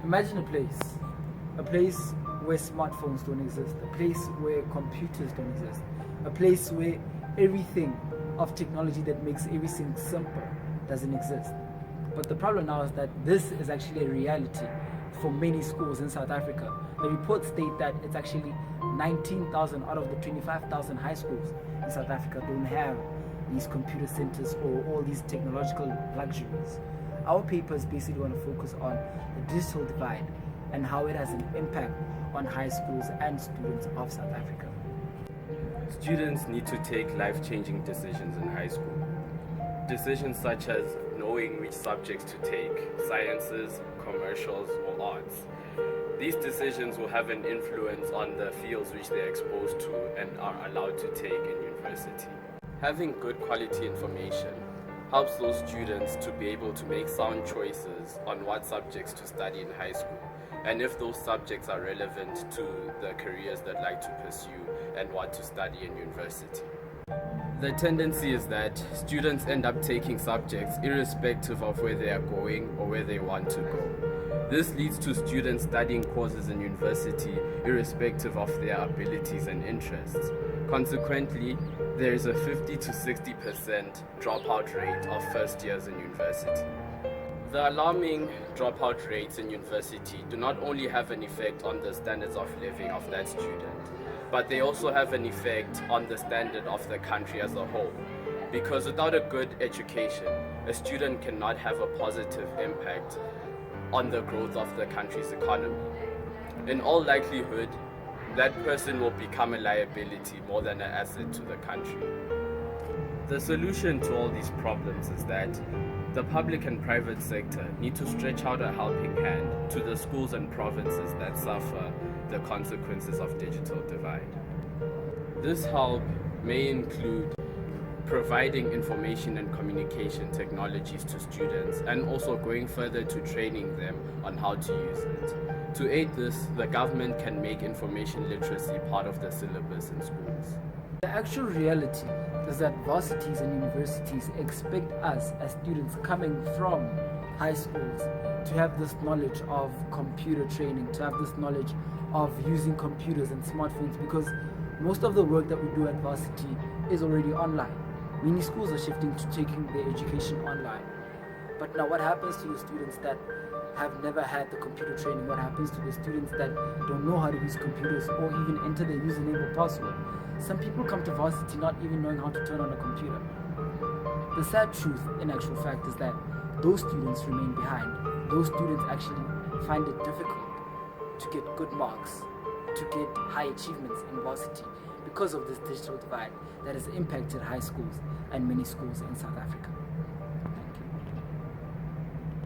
Imagine a place where smartphones don't exist, a place where computers don't exist, a place where everything of technology that makes everything simple doesn't exist. But the problem now is that this is actually a reality for many schools in South Africa. The reports state that it's actually 19,000 out of the 25,000 high schools in South Africa don't have these computer centers or all these technological luxuries. Our papers basically want to focus on the digital divide and how it has an impact on high schools and students of South Africa. Students need to take life-changing decisions in high school. Decisions such as knowing which subjects to take, sciences, commercials, or arts. These decisions will have an influence on the fields which they're exposed to and are allowed to take in university. Having good quality information helps those students to be able to make sound choices on what subjects to study in high school, and if those subjects are relevant to the careers they'd like to pursue and what to study in university. The tendency is that students end up taking subjects irrespective of where they are going or where they want to go. This leads to students studying courses in university irrespective of their abilities and interests. Consequently, there is a 50 to 60% dropout rate of first years in university. The alarming dropout rates in university do not only have an effect on the standards of living of that student, but they also have an effect on the standard of the country as a whole. Because without a good education, a student cannot have a positive impact on the growth of the country's economy. In all likelihood, that person will become a liability more than an asset to the country. The solution to all these problems is that the public and private sector need to stretch out a helping hand to the schools and provinces that suffer the consequences of digital divide. This help may include providing information and communication technologies to students and also going further to training them on how to use it. To aid this, the government can make information literacy part of the syllabus in schools. The actual reality is that varsities and universities expect us as students coming from high schools to have this knowledge of computer training, to have this knowledge of using computers and smartphones, because most of the work that we do at varsity is already online. Many schools are shifting to taking their education online. But now what happens to the students that have never had the computer training? What happens to the students that don't know how to use computers or even enter their username or password? Some people come to varsity not even knowing how to turn on a computer. The sad truth, in actual fact, is that those students remain behind. Those students actually find it difficult to get good marks, to get high achievements in varsity because of this digital divide that has impacted high schools and many schools in South Africa.